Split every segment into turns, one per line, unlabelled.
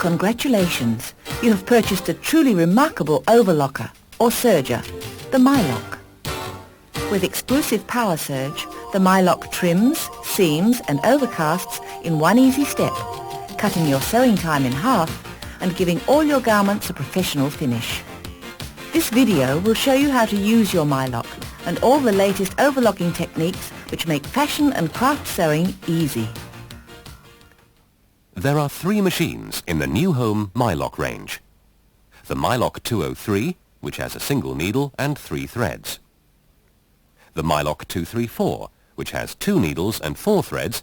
Congratulations! You have purchased a truly remarkable overlocker or serger, the MyLock. With exclusive power surge, the MyLock trims, seams and overcasts in one easy step, cutting your sewing time in half and giving all your garments a professional finish. This video will show you how to use your MyLock and all the latest overlocking techniques which make fashion and craft sewing easy.
There are 3 machines in the new Home MyLock range. The MyLock 203, which has a single needle and 3 threads. The MyLock 234, which has 2 needles and 4 threads,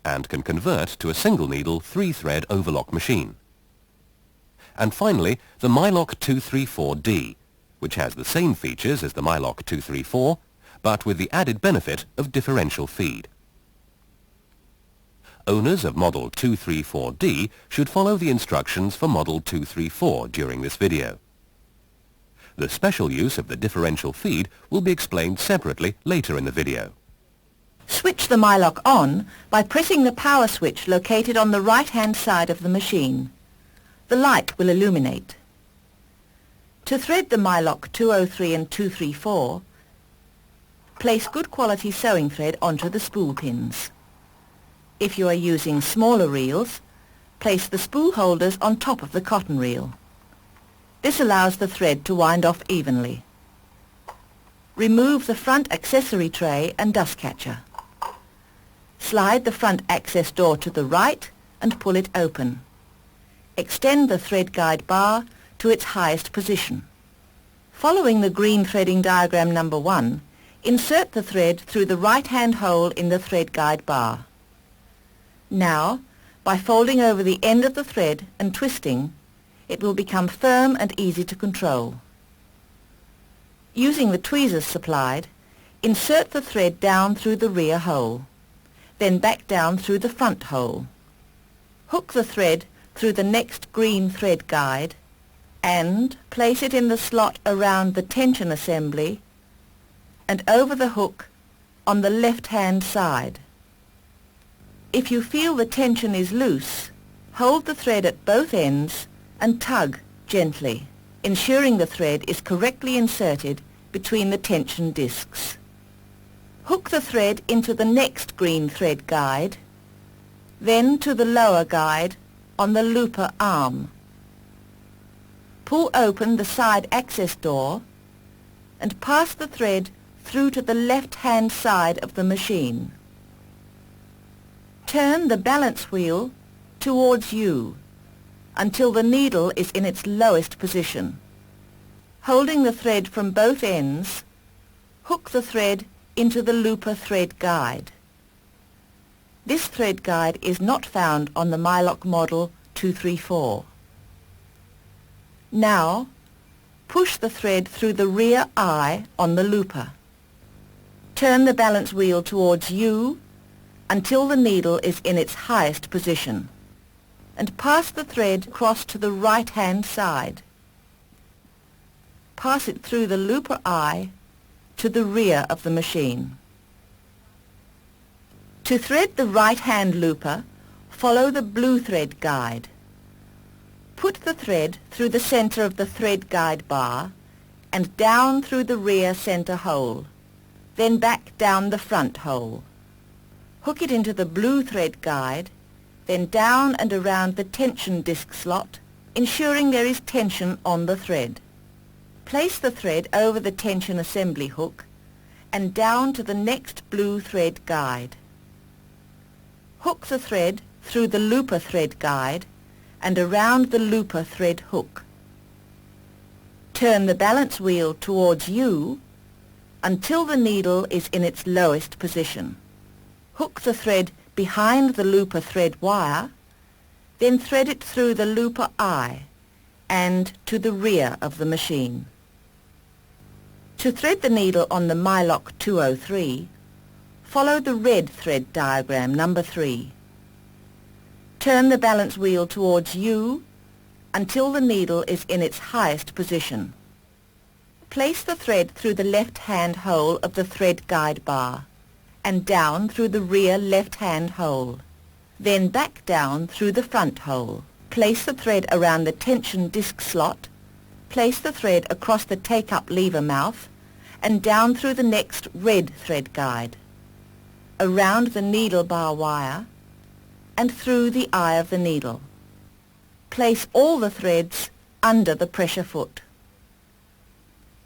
and can convert to a single needle 3-thread overlock machine. And finally, the MyLock 234D, which has the same features as the MyLock 234, but with the added benefit of differential feed. Owners of Model 234D should follow the instructions for Model 234 during this video. The special use of the differential feed will be explained separately later in the video.
Switch the MyLock on by pressing the power switch located on the right-hand side of the machine. The light will illuminate. To thread the MyLock 203 and 234, place good quality sewing thread onto the spool pins. If you are using smaller reels, place the spool holders on top of the cotton reel. This allows the thread to wind off evenly. Remove the front accessory tray and dust catcher. Slide the front access door to the right and pull it open. Extend the thread guide bar to its highest position. Following the green threading diagram number 1, insert the thread through the right-hand hole in the thread guide bar. Now, by folding over the end of the thread and twisting, it will become firm and easy to control. Using the tweezers supplied, insert the thread down through the rear hole, then back down through the front hole. Hook the thread through the next green thread guide and place it in the slot around the tension assembly and over the hook on the left-hand side. If you feel the tension is loose, hold the thread at both ends and tug gently, ensuring the thread is correctly inserted between the tension discs. Hook the thread into the next green thread guide, then to the lower guide on the looper arm. Pull open the side access door and pass the thread through to the left-hand side of the machine. Turn the balance wheel towards you until the needle is in its lowest position. Holding the thread from both ends, hook the thread into the looper thread guide. This thread guide is not found on the MyLock Model 234. Now, push the thread through the rear eye on the looper. Turn the balance wheel towards you until the needle is in its highest position, and pass the thread across to the right-hand side. Pass it through the looper eye to the rear of the machine. To thread the right-hand looper, follow the blue thread guide. Put the thread through the center of the thread guide bar and down through the rear center hole, then back down the front hole. Hook it into the blue thread guide, then down and around the tension disc slot, ensuring there is tension on the thread. Place the thread over the tension assembly hook and down to the next blue thread guide. Hook the thread through the looper thread guide and around the looper thread hook. Turn the balance wheel towards you until the needle is in its lowest position. Hook the thread behind the looper thread wire, then thread it through the looper eye and to the rear of the machine. To thread the needle on the MyLock 203, follow the red thread diagram number 3. Turn the balance wheel towards you until the needle is in its highest position. Place the thread through the left-hand hole of the thread guide bar and down through the rear left-hand hole, then back down through the front hole. Place the thread around the tension disc slot, place the thread across the take-up lever mouth and down through the next red thread guide, around the needle bar wire and through the eye of the needle. Place all the threads under the pressure foot.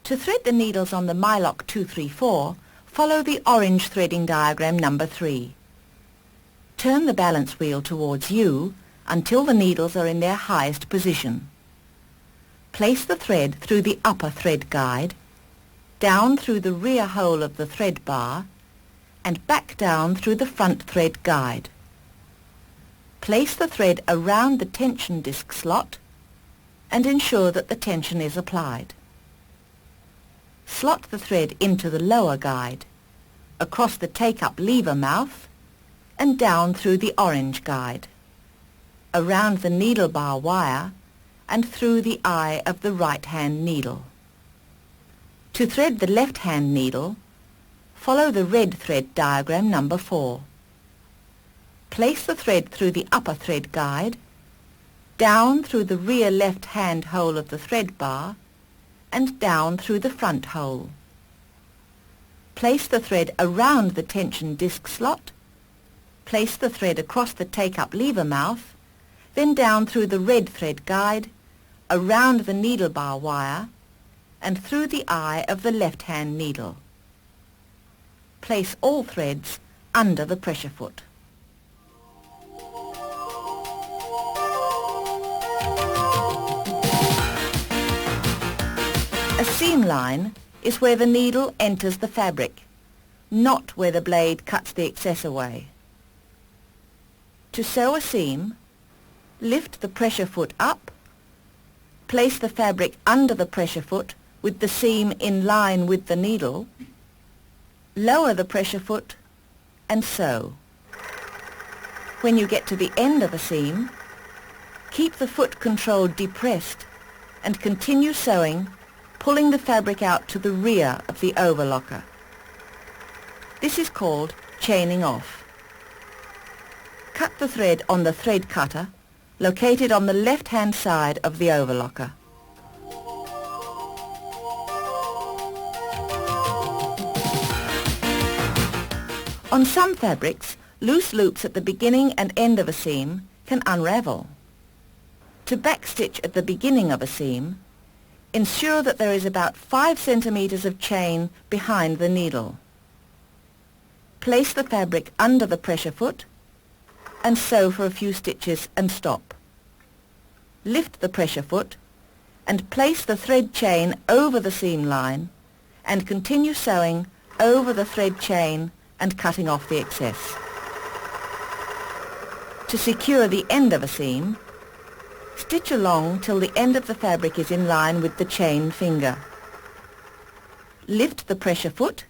To thread the needles on the MyLock 234, follow the orange threading diagram number 3. Turn the balance wheel towards you until the needles are in their highest position. Place the thread through the upper thread guide, down through the rear hole of the thread bar, and back down through the front thread guide. Place the thread around the tension disc slot and ensure that the tension is applied. Slot the thread into the lower guide, across the take-up lever mouth, and down through the orange guide, around the needle bar wire, and through the eye of the right-hand needle. To thread the left-hand needle, follow the red thread diagram number 4. Place the thread through the upper thread guide, down through the rear left-hand hole of the thread bar, and down through the front hole. Place the thread around the tension disc slot, place the thread across the take-up lever mouth, then down through the red thread guide, around the needle bar wire, and through the eye of the left-hand needle. Place all threads under the pressure foot. A seam line is where the needle enters the fabric, not where the blade cuts the excess away. To sew a seam, lift the pressure foot up, place the fabric under the pressure foot with the seam in line with the needle, lower the pressure foot and sew. When you get to the end of a seam, keep the foot control depressed and continue sewing, pulling the fabric out to the rear of the overlocker. This is called chaining off. Cut the thread on the thread cutter located on the left-hand side of the overlocker. On some fabrics, loose loops at the beginning and end of a seam can unravel. To backstitch at the beginning of a seam, ensure that there is about 5 centimeters of chain behind the needle. Place the fabric under the pressure foot and sew for a few stitches and stop. Lift the pressure foot and place the thread chain over the seam line and continue sewing over the thread chain and cutting off the excess. To secure the end of a seam, stitch along till the end of the fabric is in line with the chain finger. Lift the pressure foot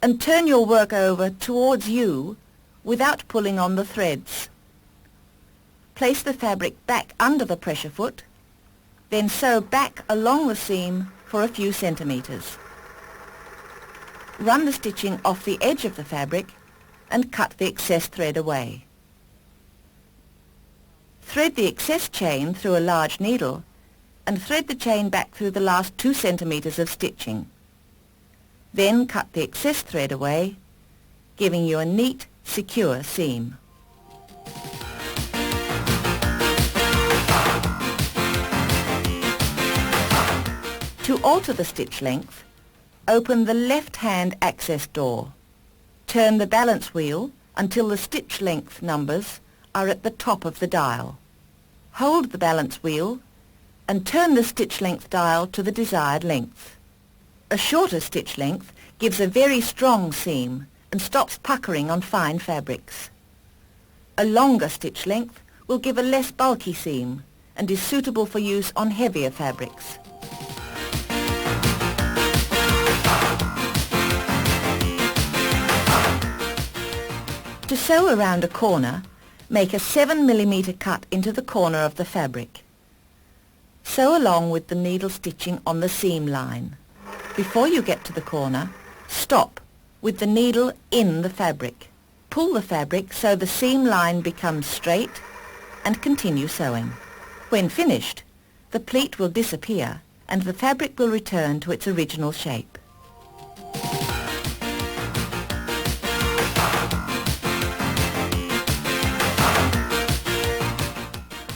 and turn your work over towards you without pulling on the threads. Place the fabric back under the pressure foot, then sew back along the seam for a few centimeters. Run the stitching off the edge of the fabric and cut the excess thread away. Thread the excess chain through a large needle and thread the chain back through the last 2 centimeters of stitching. Then cut the excess thread away, giving you a neat, secure seam. To alter the stitch length, open the left-hand access door. Turn the balance wheel until the stitch length numbers are at the top of the dial. Hold the balance wheel and turn the stitch length dial to the desired length. A shorter stitch length gives a very strong seam and stops puckering on fine fabrics. A longer stitch length will give a less bulky seam and is suitable for use on heavier fabrics. To sew around a corner, make a 7 mm cut into the corner of the fabric. Sew along with the needle stitching on the seam line. Before you get to the corner, stop with the needle in the fabric. Pull the fabric so the seam line becomes straight and continue sewing. When finished, the pleat will disappear and the fabric will return to its original shape.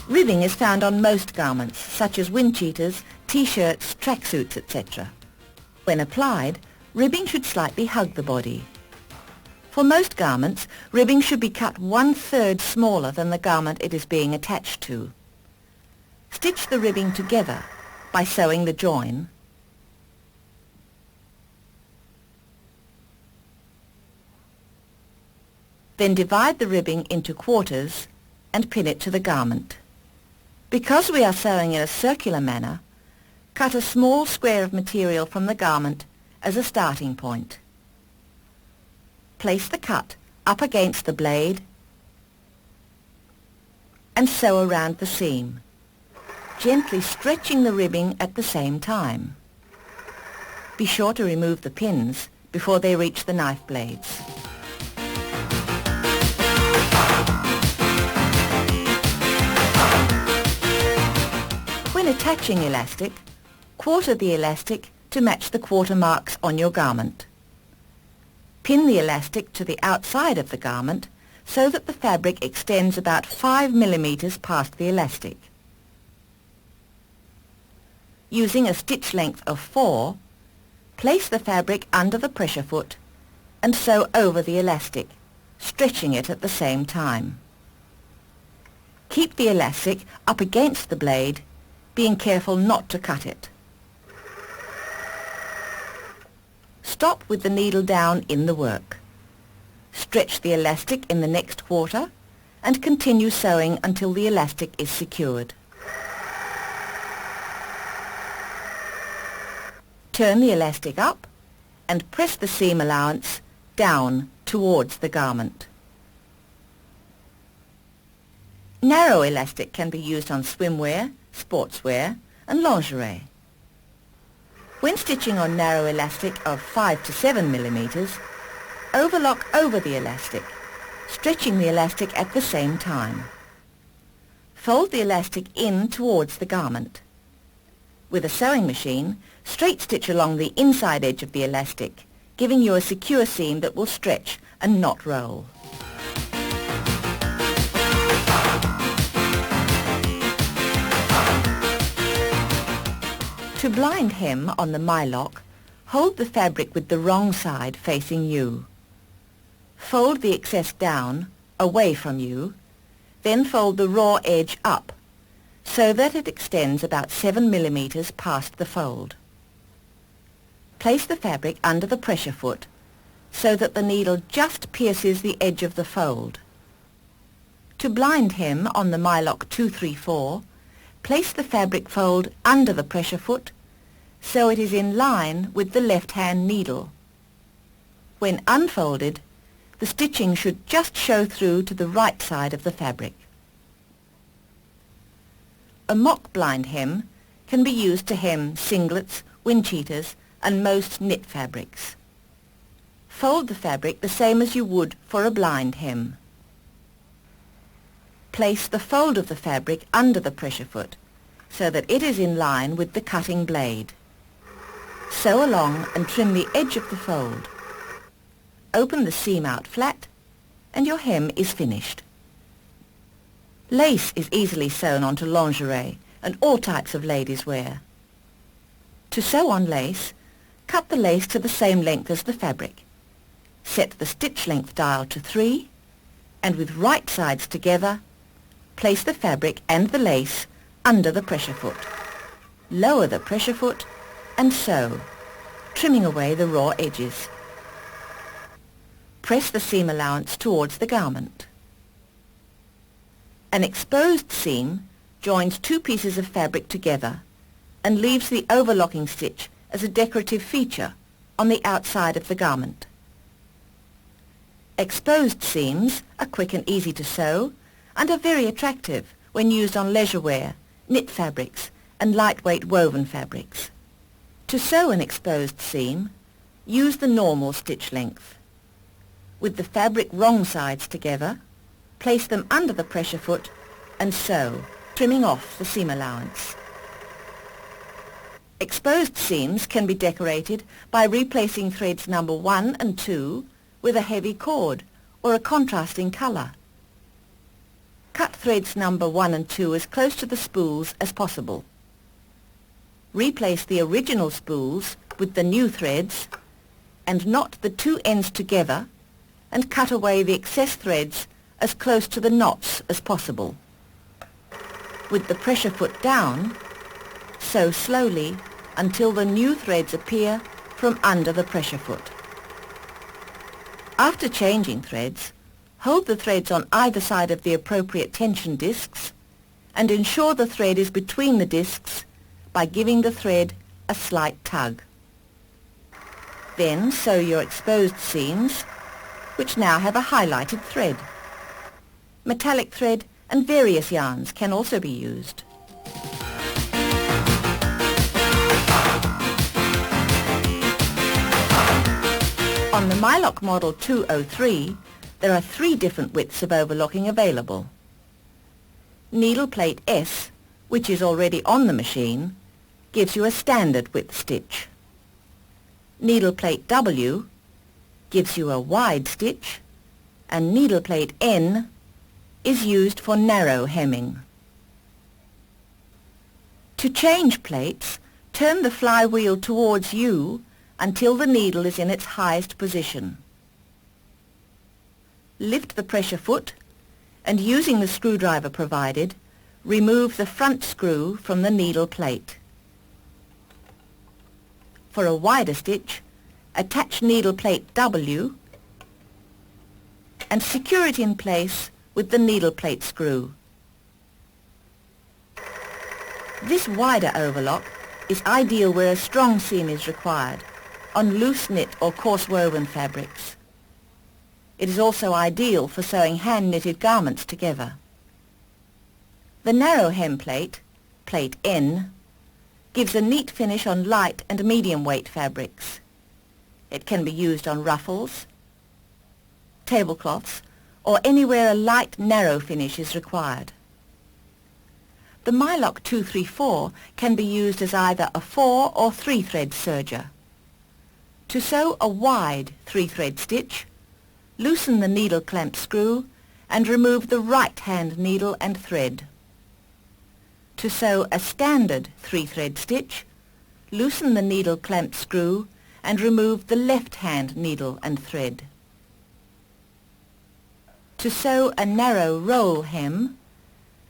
Ribbing is found on most garments, such as wind cheaters, t-shirts, tracksuits, etc. When applied, ribbing should slightly hug the body. For most garments, ribbing should be cut 1/3 smaller than the garment it is being attached to. Stitch the ribbing together by sewing the join. Then divide the ribbing into quarters and pin it to the garment. Because we are sewing in a circular manner, cut a small square of material from the garment as a starting point. Place the cut up against the blade and sew around the seam, gently stretching the ribbing at the same time. Be sure to remove the pins before they reach the knife blades. When attaching elastic, quarter the elastic to match the quarter marks on your garment. Pin the elastic to the outside of the garment so that the fabric extends about 5 millimeters past the elastic. Using a stitch length of 4, place the fabric under the pressure foot and sew over the elastic, stretching it at the same time. Keep the elastic up against the blade, being careful not to cut it. Stop with the needle down in the work. Stretch the elastic in the next quarter and continue sewing until the elastic is secured. Turn the elastic up and press the seam allowance down towards the garment. Narrow elastic can be used on swimwear, sportswear and lingerie. When stitching on narrow elastic of 5 to 7 millimeters, overlock over the elastic, stretching the elastic at the same time. Fold the elastic in towards the garment. With a sewing machine, straight stitch along the inside edge of the elastic, giving you a secure seam that will stretch and not roll. To blind hem on the MyLock, hold the fabric with the wrong side facing you. Fold the excess down, away from you, then fold the raw edge up, so that it extends about 7 millimeters past the fold. Place the fabric under the pressure foot, so that the needle just pierces the edge of the fold. To blind hem on the MyLock 234, place the fabric fold under the pressure foot so it is in line with the left-hand needle. When unfolded, the stitching should just show through to the right side of the fabric. A mock blind hem can be used to hem singlets, wind cheaters and most knit fabrics. Fold the fabric the same as you would for a blind hem. Place the fold of the fabric under the pressure foot so that it is in line with the cutting blade. Sew along and trim the edge of the fold. Open the seam out flat and your hem is finished. Lace is easily sewn onto lingerie and all types of ladies' wear. To sew on lace, cut the lace to the same length as the fabric. Set the stitch length dial to 3 and with right sides together, place the fabric and the lace under the pressure foot. Lower the pressure foot and sew, trimming away the raw edges. Press the seam allowance towards the garment. An exposed seam joins two pieces of fabric together and leaves the overlocking stitch as a decorative feature on the outside of the garment. Exposed seams are quick and easy to sew and are very attractive when used on leisure wear, knit fabrics and lightweight woven fabrics. To sew an exposed seam, use the normal stitch length. With the fabric wrong sides together, place them under the pressure foot and sew, trimming off the seam allowance. Exposed seams can be decorated by replacing threads number 1 and 2 with a heavy cord or a contrasting colour. Cut threads number 1 and 2 as close to the spools as possible. Replace the original spools with the new threads and knot the two ends together and cut away the excess threads as close to the knots as possible. With the pressure foot down, sew slowly until the new threads appear from under the pressure foot. After changing threads, hold the threads on either side of the appropriate tension discs and ensure the thread is between the discs by giving the thread a slight tug. Then sew your exposed seams, which now have a highlighted thread. Metallic thread and various yarns can also be used. On the MyLock Model 203, there are 3 different widths of overlocking available. Needle plate S, which is already on the machine, gives you a standard width stitch. Needle plate W gives you a wide stitch, and needle plate N is used for narrow hemming. To change plates, turn the flywheel towards you until the needle is in its highest position. Lift the pressure foot and, using the screwdriver provided, remove the front screw from the needle plate. For a wider stitch, attach needle plate W and secure it in place with the needle plate screw. This wider overlock is ideal where a strong seam is required, on loose knit or coarse woven fabrics. It is also ideal for sewing hand-knitted garments together. The narrow hem plate, plate N, gives a neat finish on light and medium weight fabrics. It can be used on ruffles, tablecloths, or anywhere a light, narrow finish is required. The MyLock 234 can be used as either a 4 or 3 thread serger. To sew a wide 3-thread stitch, loosen the needle clamp screw and remove the right hand needle and thread. To sew a standard 3-thread stitch, loosen the needle clamp screw and remove the left hand needle and thread. To sew a narrow roll hem,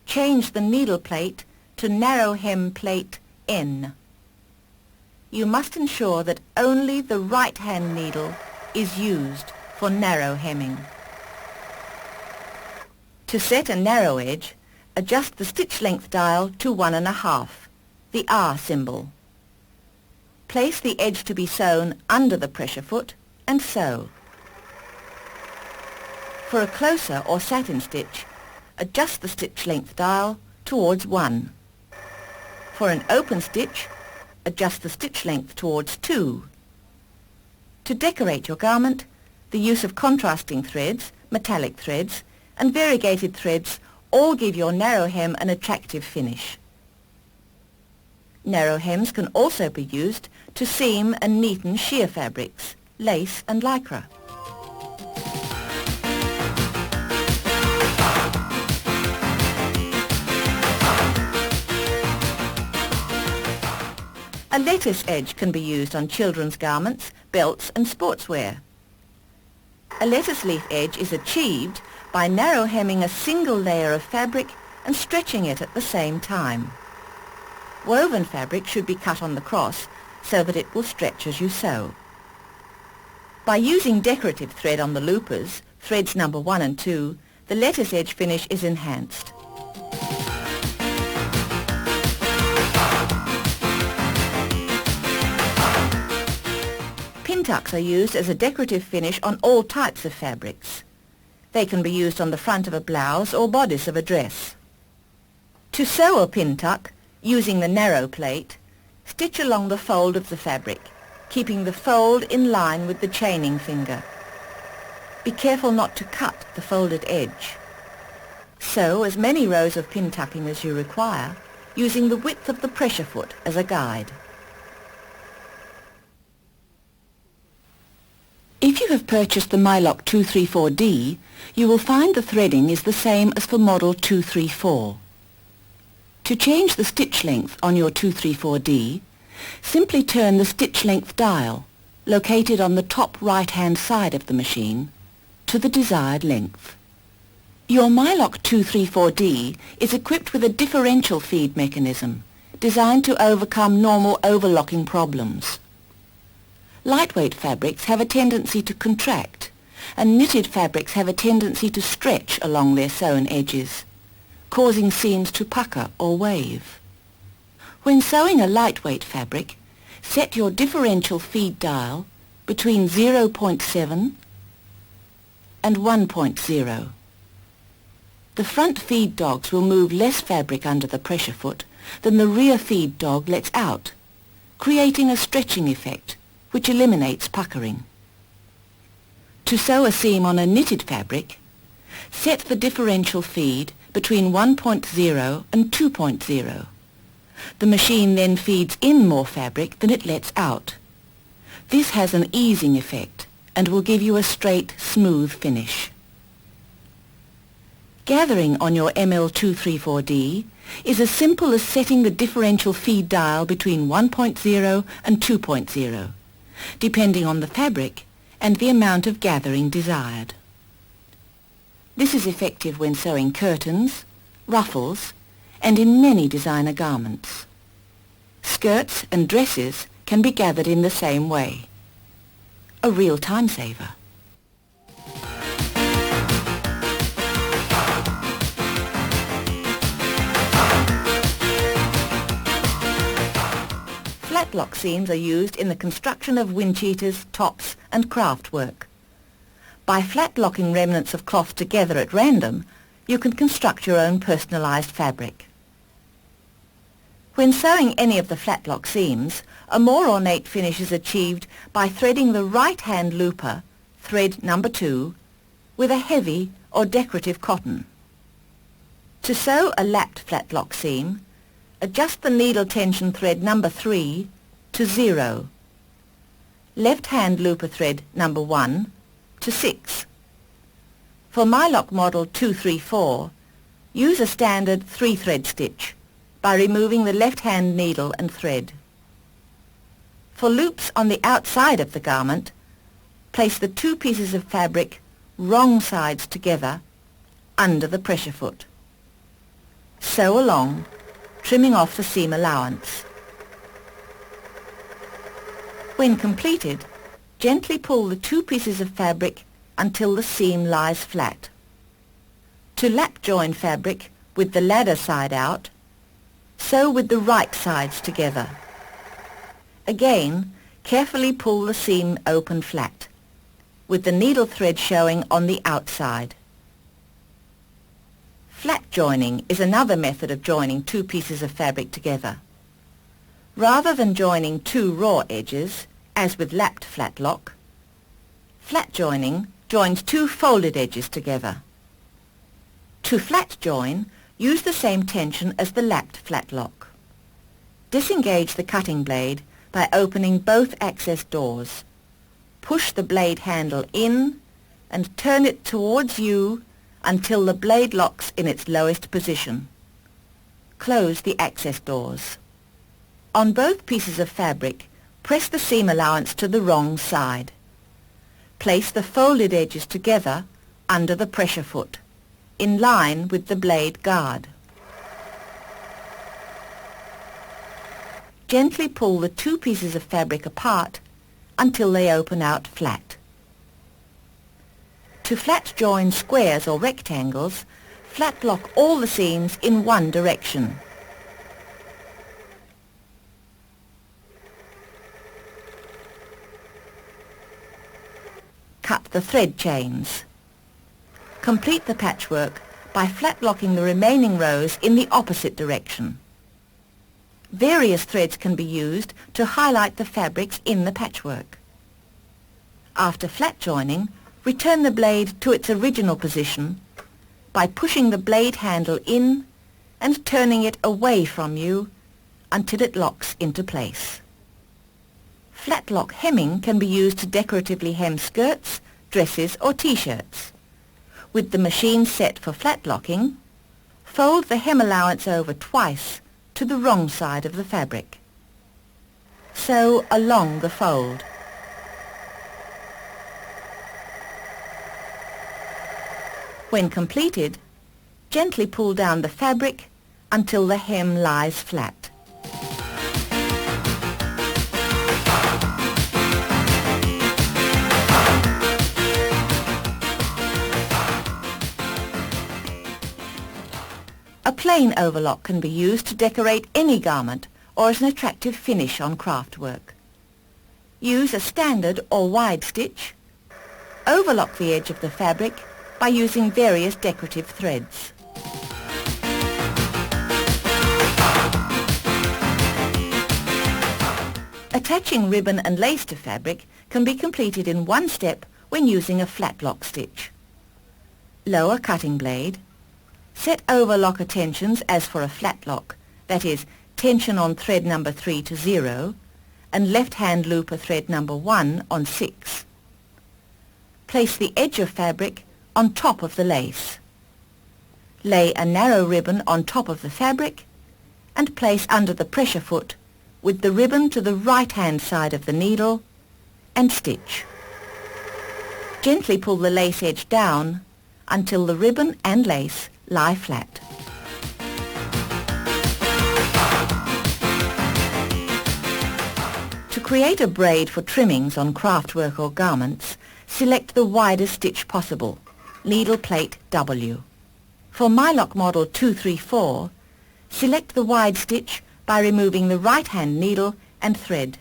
change the needle plate to narrow hem plate N. You must ensure that only the right hand needle is used for narrow hemming. To set a narrow edge, adjust the stitch length dial to 1.5, the R symbol. Place the edge to be sewn under the pressure foot and sew. For a closer or satin stitch, adjust the stitch length dial towards 1. For an open stitch, adjust the stitch length towards 2. To decorate your garment, the use of contrasting threads, metallic threads, and variegated threads all give your narrow hem an attractive finish. Narrow hems can also be used to seam and neaten sheer fabrics, lace and lycra. A lettuce edge can be used on children's garments, belts and sportswear. A lettuce leaf edge is achieved by narrow hemming a single layer of fabric and stretching it at the same time. Woven fabric should be cut on the cross so that it will stretch as you sew. By using decorative thread on the loopers, threads number 1 and 2, the lettuce edge finish is enhanced. Pin tucks are used as a decorative finish on all types of fabrics. They can be used on the front of a blouse or bodice of a dress. To sew a pin tuck, using the narrow plate, stitch along the fold of the fabric, keeping the fold in line with the chaining finger. Be careful not to cut the folded edge. Sew as many rows of pin tucking as you require, using the width of the pressure foot as a guide. If you have purchased the MyLock 234D, you will find the threading is the same as for model 234. To change the stitch length on your 234D, simply turn the stitch length dial, located on the top right-hand side of the machine, to the desired length. Your MyLock 234D is equipped with a differential feed mechanism designed to overcome normal overlocking problems. Lightweight fabrics have a tendency to contract, and knitted fabrics have a tendency to stretch along their sewn edges, causing seams to pucker or wave. When sewing a lightweight fabric, set your differential feed dial between 0.7 and 1.0. The front feed dogs will move less fabric under the pressure foot than the rear feed dog lets out, creating a stretching effect which eliminates puckering. To sew a seam on a knitted fabric, set the differential feed between 1.0 and 2.0. The machine then feeds in more fabric than it lets out. This has an easing effect and will give you a straight, smooth finish. Gathering on your ML234D is as simple as setting the differential feed dial between 1.0 and 2.0, depending on the fabric and the amount of gathering desired. This is effective when sewing curtains, ruffles, and in many designer garments. Skirts and dresses can be gathered in the same way. A real time saver. Flatlock seams are used in the construction of windcheaters, tops and craft work. By flatlocking remnants of cloth together at random, you can construct your own personalized fabric. When sewing any of the flatlock seams, a more ornate finish is achieved by threading the right-hand looper, thread number 2, with a heavy or decorative cotton. To sew a lapped flatlock seam, adjust the needle tension thread number 3 to 0, left-hand looper thread number 1 to 6. For MyLock model 234, use a standard 3-thread stitch by removing the left-hand needle and thread. For loops on the outside of the garment, place the 2 pieces of fabric wrong sides together under the pressure foot. Sew along, trimming off the seam allowance. When completed, gently pull the 2 pieces of fabric until the seam lies flat. To lap join fabric with the ladder side out, sew with the right sides together. Again, carefully pull the seam open flat, with the needle thread showing on the outside. Flat joining is another method of joining 2 pieces of fabric together. Rather than joining 2 raw edges, as with lapped flatlock, flat joining joins 2 folded edges together. To flat join, use the same tension as the lapped flatlock. Disengage the cutting blade by opening both access doors. Push the blade handle in and turn it towards you until the blade locks in its lowest position. Close the access doors. On both pieces of fabric, press the seam allowance to the wrong side. Place the folded edges together under the pressure foot, in line with the blade guard. Gently pull the 2 pieces of fabric apart until they open out flat. To flat join squares or rectangles, flat lock all the seams in one direction. Cut the thread chains. Complete the patchwork by flat locking the remaining rows in the opposite direction. Various threads can be used to highlight the fabrics in the patchwork. After flat joining, return the blade to its original position, by pushing the blade handle in and turning it away from you until it locks into place. Flat lock hemming can be used to decoratively hem skirts, dresses or t-shirts. With the machine set for flat locking, fold the hem allowance over twice to the wrong side of the fabric. Sew along the fold. When completed, gently pull down the fabric until the hem lies flat. A plain overlock can be used to decorate any garment or as an attractive finish on craft work. Use a standard or wide stitch. Overlock the edge of the fabric by using various decorative threads. Attaching ribbon and lace to fabric can be completed in one step when using a flat lock stitch. Lower cutting blade. Set overlocker tensions as for a flat lock, that is, tension on thread number 3 to 0, and left-hand looper thread number 1 on 6. Place the edge of fabric on top of the lace. Lay a narrow ribbon on top of the fabric and place under the pressure foot with the ribbon to the right-hand side of the needle and stitch. Gently pull the lace edge down until the ribbon and lace lie flat. To create a braid for trimmings on craftwork or garments, select the widest stitch possible, needle plate W. For MyLock model 234, select the wide stitch by removing the right-hand needle and thread.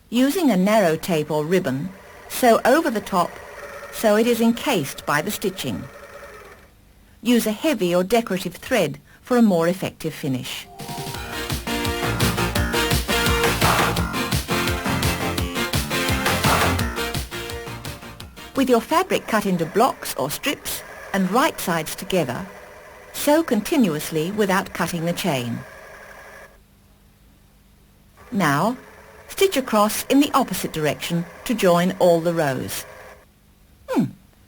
Using a narrow tape or ribbon, sew over the top so it is encased by the stitching. Use a heavy or decorative thread for a more effective finish. With your fabric cut into blocks or strips and right sides together, sew continuously without cutting the chain. Now, stitch across in the opposite direction to join all the rows.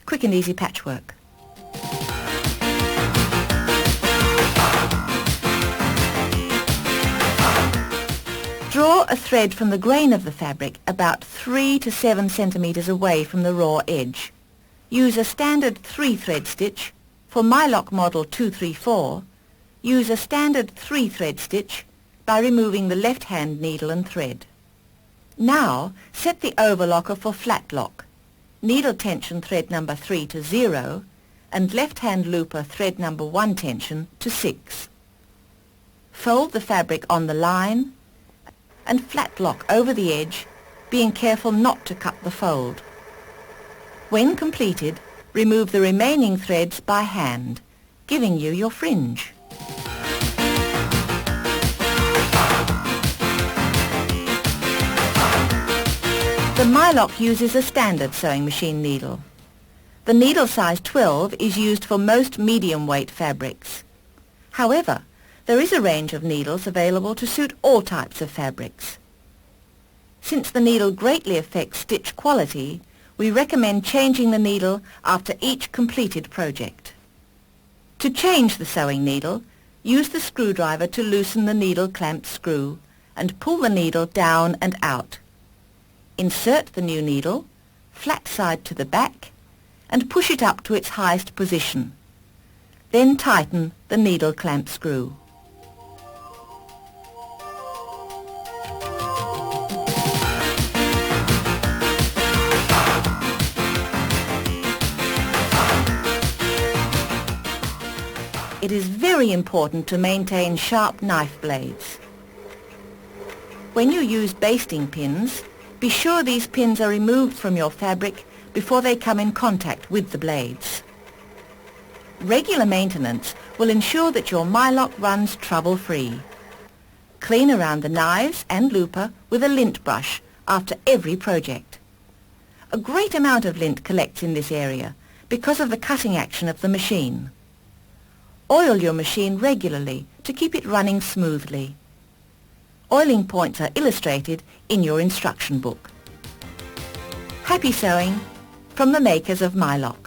Quick and easy patchwork. Draw a thread from the grain of the fabric about 3 to 7 centimeters away from the raw edge. Use a standard 3-thread stitch. For MyLock model 234, use a standard 3-thread stitch by removing the left-hand needle and thread. Now set the overlocker for flat lock. Needle tension thread number 3 to 0 and left-hand looper thread number 1 tension to 6. Fold the fabric on the line and flat lock over the edge, being careful not to cut the fold. When completed, remove the remaining threads by hand, giving you your fringe. The MyLock uses a standard sewing machine needle. The needle size 12 is used for most medium weight fabrics. However, there is a range of needles available to suit all types of fabrics. Since the needle greatly affects stitch quality, we recommend changing the needle after each completed project. To change the sewing needle, use the screwdriver to loosen the needle clamp screw and pull the needle down and out. Insert the new needle, flat side to the back, and push it up to its highest position. Then tighten the needle clamp screw. It is very important to maintain sharp knife blades. When you use basting pins, be sure these pins are removed from your fabric before they come in contact with the blades. Regular maintenance will ensure that your MyLock runs trouble-free. Clean around the knives and looper with a lint brush after every project. A great amount of lint collects in this area because of the cutting action of the machine. Oil your machine regularly to keep it running smoothly. Oiling points are illustrated in your instruction book. Happy sewing from the makers of MyLock.